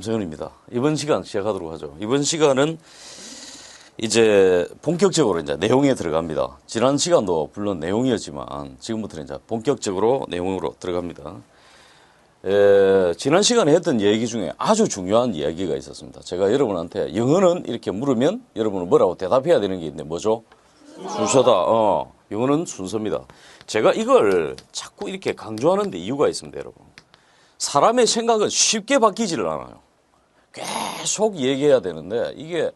김성현입니다. 이번 시간 시작하도록 하죠. 이번 시간은 이제 본격적으로 이제 내용에 들어갑니다. 지난 시간도 물론 내용이었지만 지금부터는 이제 본격적으로 내용으로 들어갑니다. 지난 시간에 했던 얘기 중에 아주 중요한 이야기가 있었습니다. 제가 여러분한테 영어는 이렇게 물으면 여러분은 뭐라고 대답해야 되는 게 있는데 뭐죠? 순서다. 영어는 순서입니다. 제가 이걸 자꾸 이렇게 강조하는 데 이유가 있습니다, 여러분. 사람의 생각은 쉽게 바뀌지를 않아요. 계속 얘기해야 되는데 이게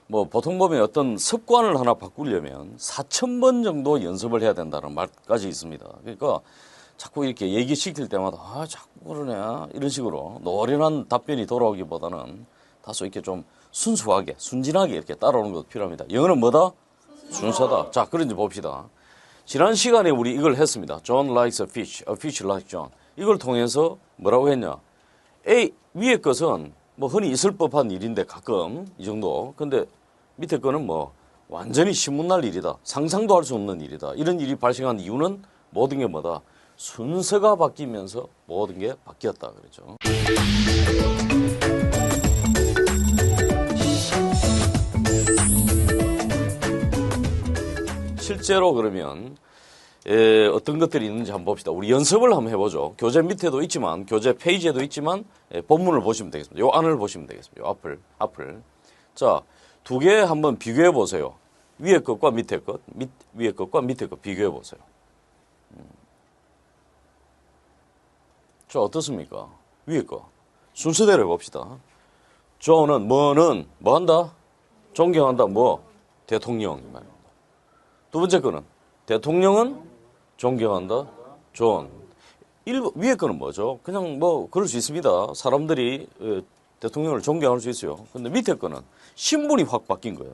뭐 보통 보면 어떤 습관을 하나 바꾸려면 4,000번 정도 연습을 해야 된다는 말까지 있습니다. 그러니까 자꾸 이렇게 얘기시킬 때마다 자꾸 그러네 이런 식으로 노련한 답변이 돌아오기보다는 다소 이렇게 좀 순수하게 순진하게 이렇게 따라오는 것도 필요합니다. 영어는 뭐다? 순서다. 자, 그런지 봅시다. 지난 시간에 우리 이걸 했습니다. John likes a fish likes John. 이걸 통해서 뭐라고 했냐? A 위에 것은 뭐 흔히 있을 법한 일인데 가끔 이 정도. 근데 밑에 거는 뭐 완전히 신문날 일이다. 상상도 할 수 없는 일이다. 이런 일이 발생한 이유는 모든 게 뭐다? 순서가 바뀌면서 모든 게 바뀌었다 그랬죠. 실제로 그러면 어떤 것들이 있는지 한번 봅시다. 우리 연습을 한번 해보죠. 교재 밑에도 있지만 교재 페이지에도 있지만 본문을 보시면 되겠습니다. 요 안을 보시면 되겠습니다. 요 앞을. 자, 두 개 한번 비교해 보세요. 위에 것과 밑에 것, 위에 것과 밑에 것 비교해 보세요. 자, 어떻습니까? 위에 거 순서대로 해봅시다. 존은 뭐는 뭐 한다? 존경한다. 뭐? 대통령 이 말입니다. 두 번째 거는 대통령은 존경한다. 존. 위에 거는 뭐죠? 그냥 뭐 그럴 수 있습니다. 사람들이 대통령을 존경할 수 있어요. 근데 밑에 거는 신분이 확 바뀐 거예요.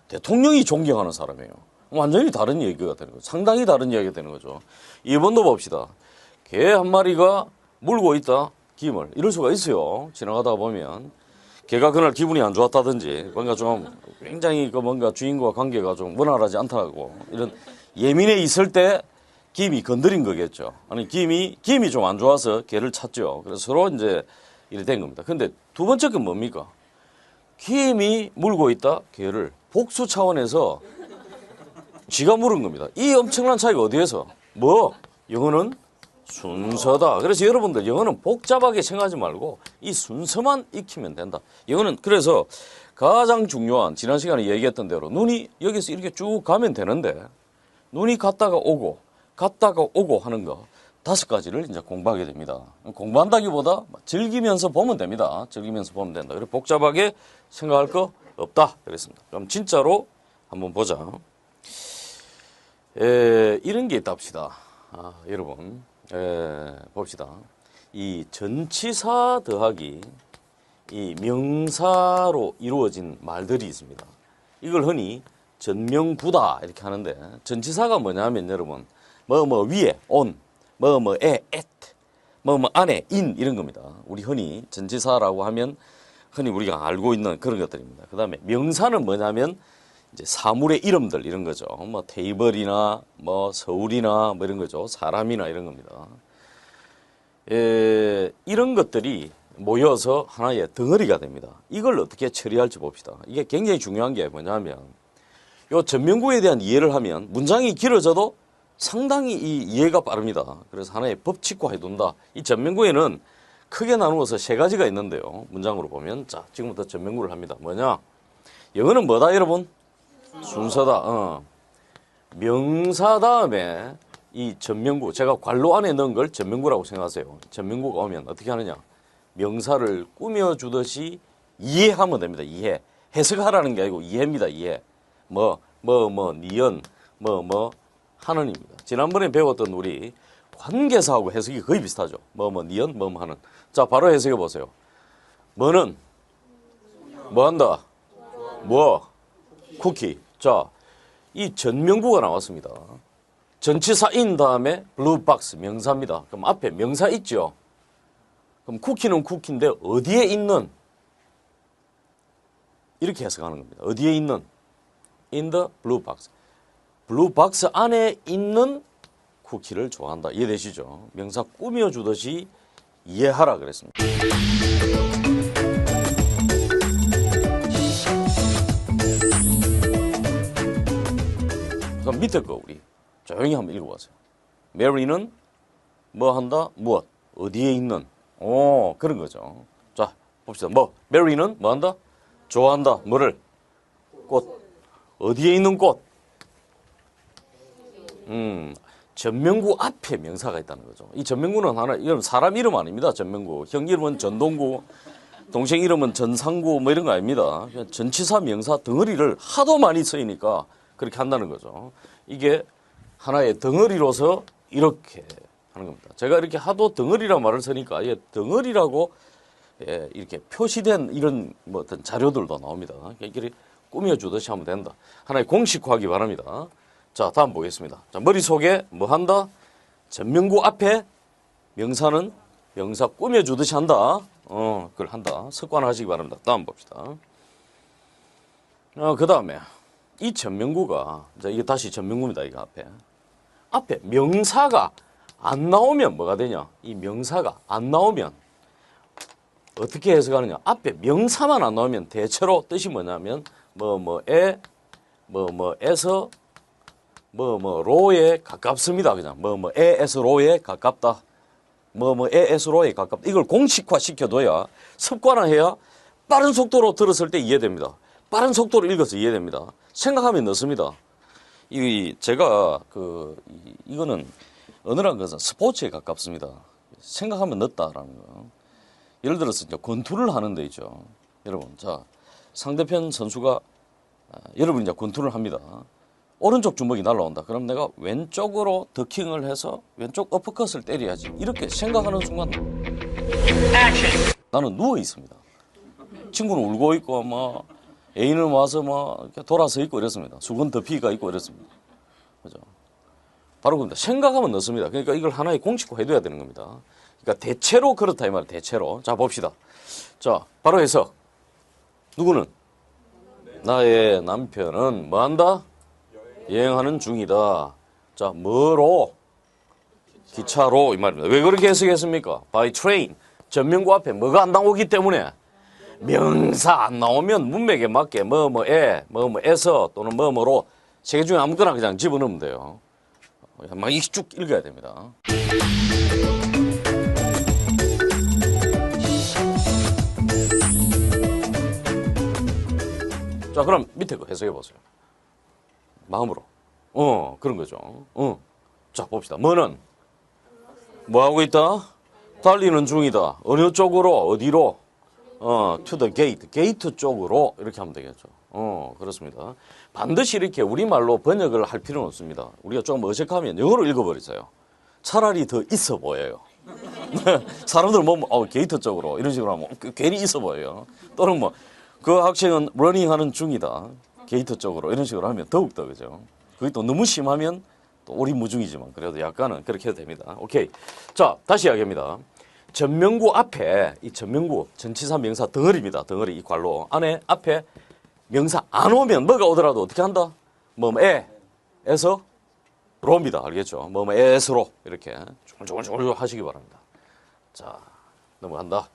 대통령이 존경하는 사람이에요. 완전히 다른 얘기가 되는 거죠. 상당히 다른 이야기가 되는 거죠. 2번도 봅시다. 개 한 마리가 물고 있다. 김을. 이럴 수가 있어요. 지나가다 보면. 개가 그날 기분이 안 좋았다든지 뭔가 좀 굉장히 그 뭔가 주인과 관계가 좀 원활하지 않다고 이런 예민해 있을 때 김이 건드린 거겠죠. 아니 김이 좀 안 좋아서 개를 찾죠. 그래서 서로 이제 이렇게 된 겁니다. 근데 두 번째 건 뭡니까? 김이 물고 있다. 개를 복수 차원에서 쥐가 물은 겁니다. 이 엄청난 차이가 어디에서? 뭐? 영어는 순서다. 그래서 여러분들 영어는 복잡하게 생각하지 말고 이 순서만 익히면 된다. 영어는 그래서 가장 중요한 지난 시간에 얘기했던 대로 눈이 여기서 이렇게 쭉 가면 되는데 눈이 갔다가 오고 하는 거 5가지를 이제 공부하게 됩니다. 공부한다기보다 즐기면서 보면 됩니다. 즐기면서 보면 된다. 그래서 복잡하게 생각할 거 없다. 그랬습니다. 그럼 진짜로 한번 보자. 이런 게 있다 합시다. 여러분. 봅시다. 이 전치사 더하기 이 명사로 이루어진 말들이 있습니다. 이걸 흔히 전명부다 이렇게 하는데 전치사가 뭐냐면 여러분 뭐 위에 on, 뭐에 at, 뭐 안에 in 이런 겁니다. 우리 흔히 전치사라고 하면 흔히 우리가 알고 있는 그런 것들입니다. 그 다음에 명사는 뭐냐면 이제 사물의 이름들 이런 거죠. 뭐 테이블이나 뭐 서울이나 뭐 이런 거죠. 사람이나 이런 겁니다. 이런 것들이 모여서 하나의 덩어리가 됩니다. 이걸 어떻게 처리할지 봅시다. 이게 굉장히 중요한 게 뭐냐면 요 전명구에 대한 이해를 하면 문장이 길어져도 상당히 이 이해가 빠릅니다. 그래서 하나의 법칙화 해둔다. 이 전명구에는 크게 나누어서 3가지가 있는데요. 문장으로 보면 자 지금부터 전명구를 합니다. 뭐냐? 영어는 뭐다 여러분? 순서다. 명사 다음에 이 전명구 제가 괄호 안에 넣은 걸 전명구라고 생각하세요. 전명구가 오면 어떻게 하느냐? 명사를 꾸며주듯이 이해하면 됩니다. 이해. 해석하라는 게 아니고 이해입니다. 이해. 니은 하는입니다. 지난번에 배웠던 우리 관계사하고 해석이 거의 비슷하죠. 니은 하는. 자 바로 해석해 보세요. 뭐는 뭐 한다? 뭐? 쿠키. 자, 이 전명구가 나왔습니다. 전치사인 다음에 블루박스 명사입니다. 그럼 앞에 명사 있죠? 그럼 쿠키는 쿠키인데 어디에 있는? 이렇게 해석하는 겁니다. 어디에 있는? In the blue box. 블루박스 안에 있는 쿠키를 좋아한다. 이해되시죠? 명사 꾸며주듯이 이해하라 그랬습니다. 밑에 거 우리 조용히 한번 읽어보세요. Mary는 뭐 한다? 무엇? 어디에 있는? 그런 거죠. 자, 봅시다. Mary는 뭐 한다? 좋아한다. 뭐를? 꽃. 어디에 있는 꽃? 전명구 앞에 명사가 있다는 거죠. 이 전명구는 하나, 이건 사람 이름 아닙니다. 전명구. 형 이름은 전동구, 동생 이름은 전상구 뭐 이런 거 아닙니다. 전치사 명사 덩어리를 하도 많이 쓰이니까 그렇게 한다는 거죠. 이게 하나의 덩어리로서 이렇게 하는 겁니다. 제가 이렇게 하도 덩어리라 말을 쓰니까 덩어리라고 이렇게 표시된 이런 뭐 어떤 자료들도 나옵니다. 이렇게 꾸며주듯이 하면 된다. 하나의 공식화하기 바랍니다. 자, 다음 보겠습니다. 자, 머릿속에 뭐 한다? 전명구 앞에 명사는 명사 꾸며주듯이 한다. 그걸 한다. 습관화하시기 바랍니다. 다음 봅시다. 그 다음에 이 전명구가, 자, 이게 다시 전명구입니다. 이거 앞에 명사가 안 나오면 뭐가 되냐? 이 명사가 안 나오면 어떻게 해석하느냐? 앞에 명사만 안 나오면 대체로 뜻이 뭐냐면 뭐뭐에 뭐뭐에서 뭐뭐로에 가깝습니다. 그냥 뭐뭐에에서로에 가깝다. 뭐뭐에에서로에 가깝다. 이걸 공식화 시켜둬야 습관화해야 빠른 속도로 들었을 때 이해됩니다. 빠른 속도로 읽어서 이해됩니다. 생각하면 넣습니다. 제가 이거는 어느한 것은 스포츠에 가깝습니다. 생각하면 넣었다라는 거. 예를 들어서 이제 권투를 하는 데 있죠. 여러분, 자, 상대편 선수가 여러분이 이제 권투를 합니다. 오른쪽 주먹이 날라온다. 그럼 내가 왼쪽으로 더킹을 해서 왼쪽 어퍼컷을 때려야지. 이렇게 생각하는 순간 나는 누워 있습니다. 친구는 울고 있고 막 애인은 와서 막 이렇게 돌아서 있고 이랬습니다. 수건 덮이가 있고 이랬습니다. 그죠? 바로 그겁니다. 생각하면 넣습니다. 그러니까 이걸 하나의 공식화 해둬야 되는 겁니다. 그러니까 대체로 그렇다 이 말이에요. 대체로. 자, 봅시다. 자, 바로 해석. 누구는? 나의 남편은 뭐 한다? 여행하는 중이다. 자, 뭐로? 기차로 이 말입니다. 왜 그렇게 해석했습니까? By train. 전명구 앞에 뭐가 안 나오기 때문에 명사 안 나오면 문맥에 맞게 뭐뭐에, 뭐뭐에서 또는 뭐뭐로 세 개 중에 아무거나 그냥 집어넣으면 돼요. 막 쭉 읽어야 됩니다. 자, 그럼 밑에 거 해석해 보세요. 마음으로. 그런 거죠. 자, 봅시다. 뭐는? 뭐 하고 있다? 달리는 중이다. 어느 쪽으로? 어디로? to the gate. 게이트 쪽으로 이렇게 하면 되겠죠. 그렇습니다. 반드시 이렇게 우리말로 번역을 할 필요는 없습니다. 우리가 조금 어색하면 영어로 읽어버리세요. 차라리 더 있어 보여요. 사람들 게이트 쪽으로 이런 식으로 하면 괜히 있어 보여요. 또는 그 학생은 러닝 하는 중이다. 게이트 쪽으로 이런 식으로 하면 더욱더 그죠. 그게 또 너무 심하면 또 오리무중이지만 그래도 약간은 그렇게 해도 됩니다. 오케이. 자, 다시 이야기합니다. 전명구 앞에 이 전명구 전치사 명사 덩어리입니다. 덩어리 이 괄호 안에 앞에 명사 안 오면 뭐가 오더라도 어떻게 한다? 에서 로입니다. 알겠죠? 에서로 이렇게 조글조글 하시기 바랍니다. 자, 넘어간다.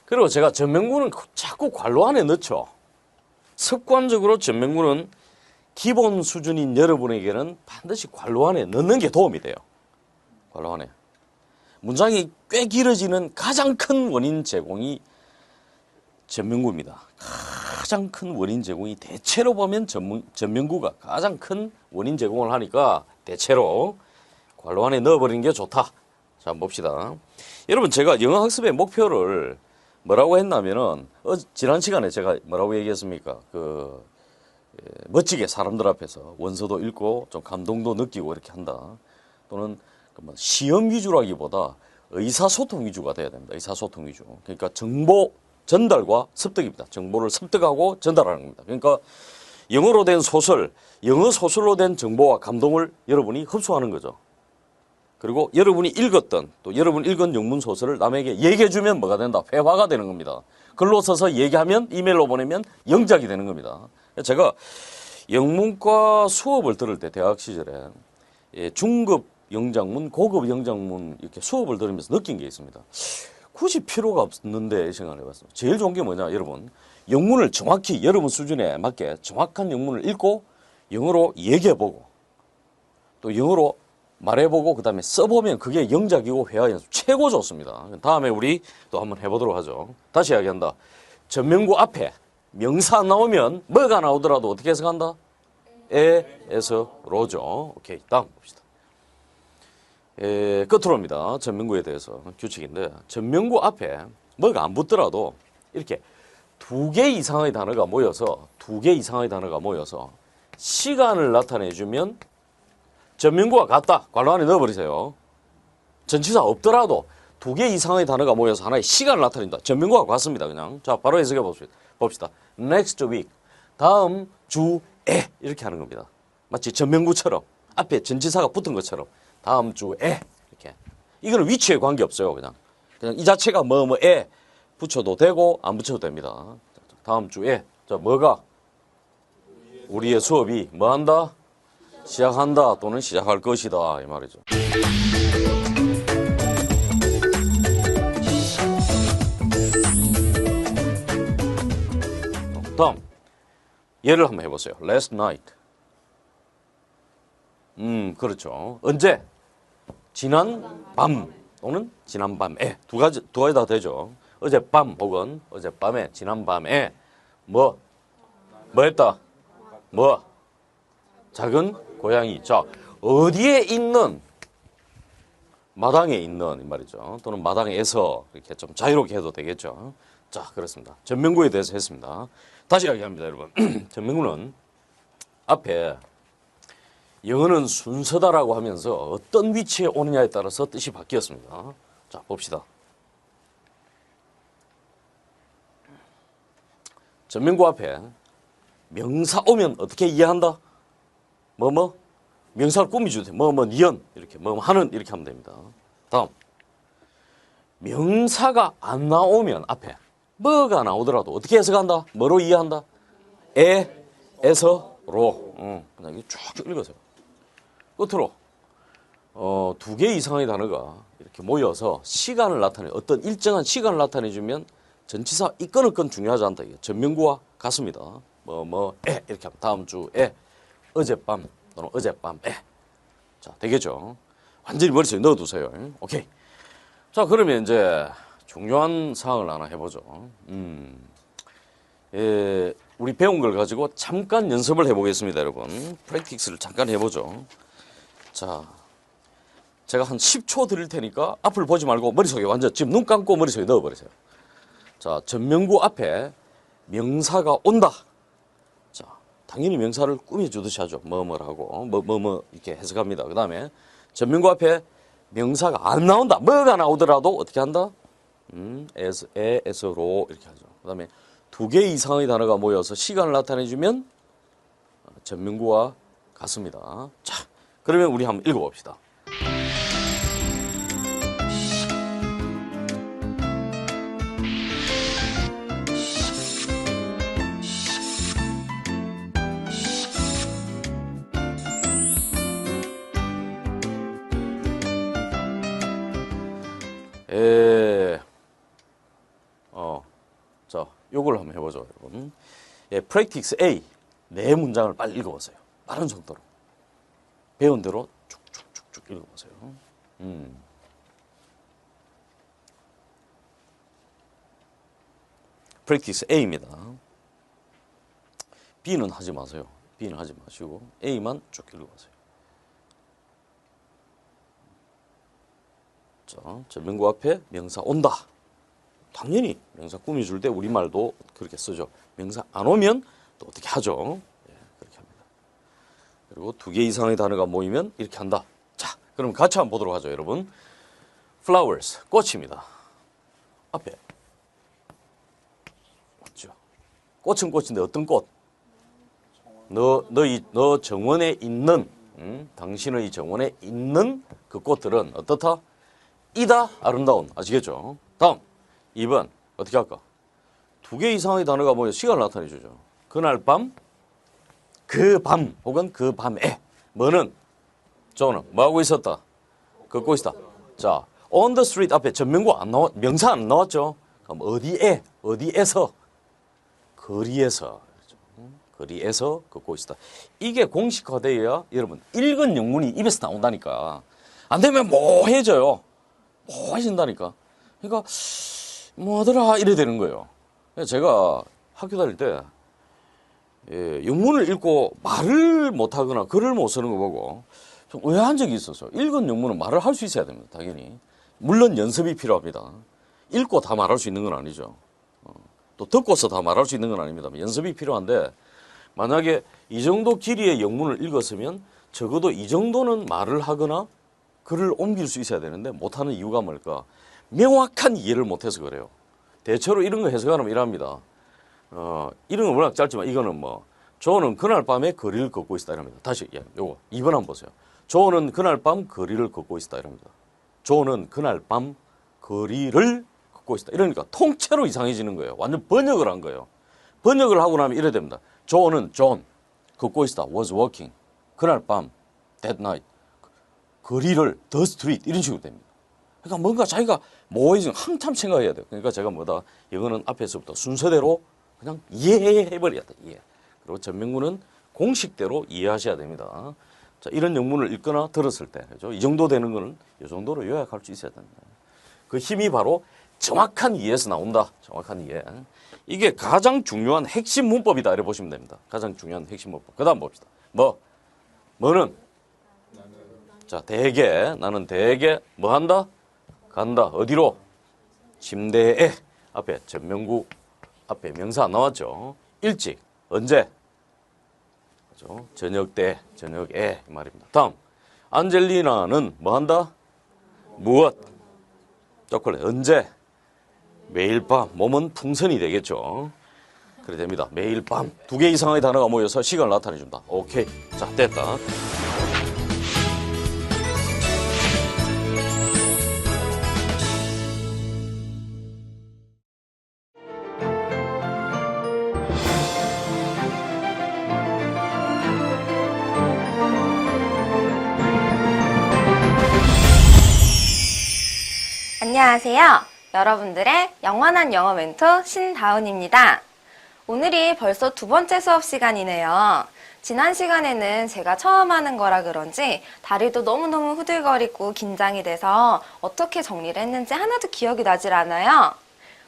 그리고 제가 전명구는 자꾸 괄호 안에 넣죠. 습관적으로 전명구는 기본 수준인 여러분에게는 반드시 괄호 안에 넣는 게 도움이 돼요. 괄호 안에. 문장이 꽤 길어지는 가장 큰 원인 제공이 전명구입니다. 가장 큰 원인 제공이 대체로 보면 전명구가 가장 큰 원인 제공을 하니까 대체로 괄호 안에 넣어버리는 게 좋다. 자, 한번 봅시다. 여러분, 제가 영어 학습의 목표를 뭐라고 했냐면은 지난 시간에 제가 뭐라고 얘기했습니까? 멋지게 사람들 앞에서 원서도 읽고 좀 감동도 느끼고 이렇게 한다. 또는 시험 위주라기보다 의사소통 위주가 돼야 됩니다. 의사소통 위주. 그러니까 정보 전달과 습득입니다. 정보를 습득하고 전달하는 겁니다. 그러니까 영어로 된 소설, 영어 소설로 된 정보와 감동을 여러분이 흡수하는 거죠. 그리고 여러분이 읽었던 또 여러분 읽은 영문 소설을 남에게 얘기해주면 뭐가 된다? 회화가 되는 겁니다. 글로 써서 얘기하면 이메일로 보내면 영작이 되는 겁니다. 제가 영문과 수업을 들을 때 대학 시절에 중급 영작문, 고급 영작문 이렇게 수업을 들으면서 느낀 게 있습니다. 굳이 필요가 없는데 생각을 해봤습니다. 제일 좋은 게 뭐냐, 여러분. 영문을 정확히 여러분 수준에 맞게 정확한 영문을 읽고 영어로 얘기해보고 또 영어로 말해보고 그다음에 써보면 그게 영작이고 회화 연습 최고 좋습니다. 다음에 우리 또 한번 해보도록 하죠. 다시 이야기한다. 전명구 앞에 명사 나오면 뭐가 나오더라도 어떻게 해석한다? 에에서 로죠. 오케이, 다음 봅시다. 끝으로입니다. 전명구에 대해서 규칙인데 전명구 앞에 뭐가 안 붙더라도 이렇게 두 개 이상의 단어가 모여서 시간을 나타내주면 전명구와 같다. 괄호 안에 넣어버리세요. 전치사 없더라도 두 개 이상의 단어가 모여서 하나의 시간을 나타낸다. 전명구와 같습니다. 그냥. 자, 바로 해석해 봅시다. Next week. 다음 주에 이렇게 하는 겁니다. 마치 전명구처럼 앞에 전치사가 붙은 것처럼 다음 주에 이렇게. 이거는 위치에 관계없어요. 그냥 이 자체가 뭐뭐에 붙여도 되고 안 붙여도 됩니다. 다음 주에 자 뭐가 우리의 수업이 뭐 한다? 시작한다 또는 시작할 것이다 이 말이죠. 다음 예를 한번 해보세요. Last night. 그렇죠. 언제? 지난 밤 또는 지난 밤에 두 가지 다 되죠. 어젯밤 혹은 어젯밤에 지난 밤에 뭐 했다? 뭐 작은 고양이. 자, 어디에 있는? 마당에 있는 이 말이죠. 또는 마당에서 이렇게 좀 자유롭게 해도 되겠죠. 자, 그렇습니다. 전명구에 대해서 했습니다. 다시 이야기합니다, 여러분. 전명구는 앞에 영어는 순서다라고 하면서 어떤 위치에 오느냐에 따라서 뜻이 바뀌었습니다. 자, 봅시다. 전명구 앞에 명사 오면 어떻게 이해한다? 명사를 꾸미주도 돼. 니은 이렇게 하는 이렇게 하면 됩니다. 다음 명사가 안 나오면 앞에 뭐가 나오더라도 어떻게 해석한다? 뭐로 이해한다? 에서 로. 그냥 쭉 읽으세요. 끝으로 두 개 이상의 단어가 이렇게 모여서 시간을 나타내 어떤 일정한 시간을 나타내주면 전치사 이건은 건 중요하지 않다. 이게 전명구와 같습니다. 이렇게 하면 다음 주에 어젯밤 또는 어젯밤에 자 되겠죠. 완전히 머릿속에 넣어두세요. 오케이. 자 그러면 이제 중요한 사항을 하나 해보죠. 우리 배운 걸 가지고 잠깐 연습을 해보겠습니다, 여러분. 프랙티스를 잠깐 해보죠. 자, 제가 한 10초 드릴 테니까 앞을 보지 말고 머릿속에 완전 지금 눈 감고 머릿속에 넣어버리세요. 자, 전명구 앞에 명사가 온다. 자, 당연히 명사를 꾸며주듯이 하죠. 뭐뭐라고 이렇게 해석합니다. 그 다음에 전명구 앞에 명사가 안 나온다. 뭐가 나오더라도 어떻게 한다? 에서로 이렇게 하죠. 그 다음에 두 개 이상의 단어가 모여서 시간을 나타내주면 전명구와 같습니다. 자, 그러면 우리 한번 읽어봅시다. 자, 요걸 한번 해보죠, 여러분. 프랙티스 A 네 문장을 빨리 읽어보세요. 빠른 속도로 배운 대로 쭉쭉쭉쭉 읽어보세요. 프랙티스 A입니다. B는 하지 마세요. B는 하지 마시고 A만 쭉 읽어보세요. 자, 전명구 앞에 명사 온다. 당연히 명사 꾸며줄 때 우리말도 그렇게 쓰죠. 명사 안 오면 또 어떻게 하죠? 그렇게 합니다. 그리고 두 개 이상의 단어가 모이면 이렇게 한다. 자, 그럼 같이 한번 보도록 하죠, 여러분. flowers, 꽃입니다. 앞에 맞죠? 꽃은 꽃인데 어떤 꽃? 너 정원에 있는 당신의 정원에 있는 그 꽃들은 어떻다? 이다 아름다운. 아시겠죠? 다음 2번 어떻게 할까? 두 개 이상의 단어가 모여 시간을 나타내 주죠. 그날 밤, 그 밤 혹은 그 밤에 뭐는 저는 뭐하고 있었다? 걷고 있었다. 자, on the street 앞에 전명구 안 나왔, 명사 안 나왔죠? 그럼 어디에, 어디에서, 거리에서. 거리에서 걷고 있다. 이게 공식화돼야 여러분 읽은 영문이 입에서 나온다니까. 안 되면 모호해져요. 모호해진다니까. 그러니까 뭐더라 이래 되는 거예요. 제가 학교 다닐 때 영문을 읽고 말을 못하거나 글을 못 쓰는 거 보고 좀 의아한 적이 있어서 읽은 영문은 말을 할 수 있어야 됩니다. 당연히. 물론 연습이 필요합니다. 읽고 다 말할 수 있는 건 아니죠. 또 듣고서 다 말할 수 있는 건 아닙니다. 연습이 필요한데 만약에 이 정도 길이의 영문을 읽었으면 적어도 이 정도는 말을 하거나 글을 옮길 수 있어야 되는데 못하는 이유가 뭘까? 명확한 이해를 못해서 그래요. 대체로 이런 거 해석하면 이랍니다. 이런 건 워낙 짧지만 이거는 뭐 조는 그날 밤에 거리를 걷고 있다 이랍니다. 다시 요거 2번 한번 보세요. 조는 그날 밤 거리를 걷고 있다 이랍니다. 조는 그날 밤 거리를 걷고 있다. 이러니까 통째로 이상해지는 거예요. 완전 번역을 한 거예요. 번역을 하고 나면 이래 됩니다. 조는 존 걷고 있다. was walking. 그날 밤 that night. 거리를 the street 이런 식으로 됩니다. 그러니까 뭔가 자기가 모호해지면 한참 생각해야 돼요. 그러니까 제가 뭐다 이거는 앞에서부터 순서대로 그냥 이해해버려야 돼. 이해. 그리고 전명구는 공식대로 이해하셔야 됩니다. 자, 이런 영문을 읽거나 들었을 때, 그죠? 이 정도 되는 거는 이 정도로 요약할 수 있어야 된다. 그 힘이 바로 정확한 이해에서 나온다. 정확한 이해. 이게 가장 중요한 핵심 문법이다. 이렇게 보시면 됩니다. 가장 중요한 핵심 문법. 그 다음 봅시다. 뭐는? 자, 대개, 나는 대개 뭐 한다? 간다. 어디로? 침대에. 앞에 전명구, 앞에 명사 안 나왔죠? 일찍. 언제? 그죠? 저녁 때, 저녁에 이 말입니다. 다음, 안젤리나는 뭐 한다? 무엇? 초콜릿. 언제? 매일 밤. 몸은 풍선이 되겠죠. 그래 됩니다. 매일 밤. 2개 이상의 단어가 모여서 시간을 나타내준다. 오케이. 자, 됐다. 안녕하세요. 여러분들의 영원한 영어 멘토 신다운입니다. 오늘이 벌써 2번째 수업 시간이네요. 지난 시간에는 제가 처음 하는 거라 그런지 다리도 너무너무 후들거리고 긴장이 돼서 어떻게 정리를 했는지 하나도 기억이 나질 않아요.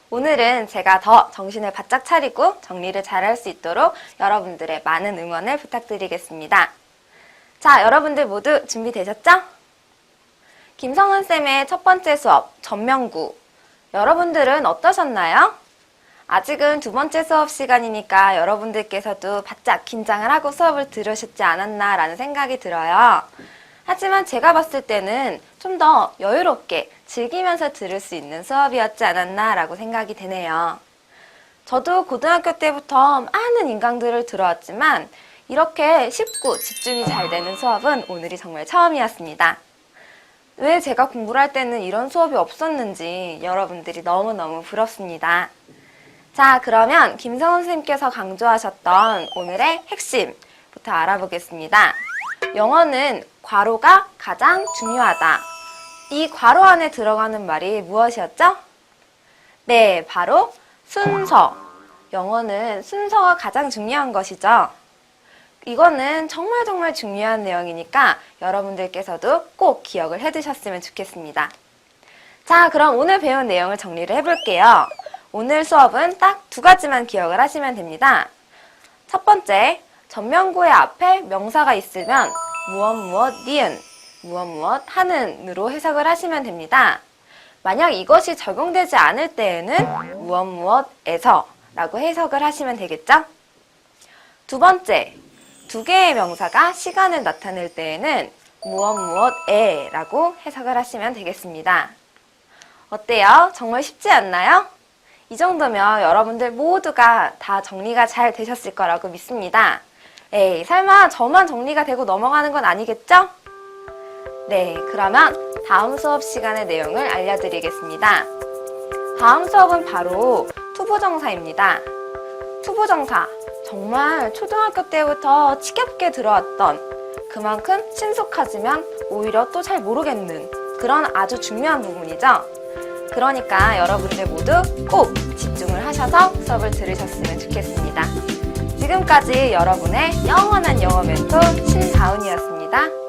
오늘은 제가 더 정신을 바짝 차리고 정리를 잘할 수 있도록 여러분들의 많은 응원을 부탁드리겠습니다. 자, 여러분들 모두 준비되셨죠? 김성은쌤의 첫 번째 수업, 전명구. 여러분들은 어떠셨나요? 아직은 2번째 수업 시간이니까 여러분들께서도 바짝 긴장을 하고 수업을 들으셨지 않았나 라는 생각이 들어요. 하지만 제가 봤을 때는 좀 더 여유롭게 즐기면서 들을 수 있는 수업이었지 않았나 라고 생각이 되네요. 저도 고등학교 때부터 많은 인강들을 들어왔지만 이렇게 쉽고 집중이 잘 되는 수업은 오늘이 정말 처음이었습니다. 왜 제가 공부를 할 때는 이런 수업이 없었는지 여러분들이 너무너무 부럽습니다. 자, 그러면 김성훈 선생님께서 강조하셨던 오늘의 핵심부터 알아보겠습니다. 영어는 괄호가 가장 중요하다. 이 괄호 안에 들어가는 말이 무엇이었죠? 네, 바로 순서. 영어는 순서가 가장 중요한 것이죠. 이거는 정말 중요한 내용이니까 여러분들께서도 꼭 기억을 해두셨으면 좋겠습니다. 자, 그럼 오늘 배운 내용을 정리를 해볼게요. 오늘 수업은 딱 2가지만 기억을 하시면 됩니다. 첫 번째, 전명구의 앞에 명사가 있으면 무엇 니은, 무엇 하는으로 해석을 하시면 됩니다. 만약 이것이 적용되지 않을 때에는 무엇에서 라고 해석을 하시면 되겠죠? 두 번째, 2개의 명사가 시간을 나타낼 때에는 무엇에 라고 해석을 하시면 되겠습니다. 어때요? 정말 쉽지 않나요? 이 정도면 여러분들 모두가 다 정리가 잘 되셨을 거라고 믿습니다. 에이, 설마 저만 정리가 되고 넘어가는 건 아니겠죠? 네, 그러면 다음 수업 시간의 내용을 알려드리겠습니다. 다음 수업은 바로 투부정사입니다. 투부정사. 정말 초등학교 때부터 지겹게 들어왔던 그만큼 친숙하지만 오히려 또 잘 모르겠는 그런 아주 중요한 부분이죠. 그러니까 여러분들 모두 꼭 집중을 하셔서 수업을 들으셨으면 좋겠습니다. 지금까지 여러분의 영원한 영어 멘토 신다운이었습니다.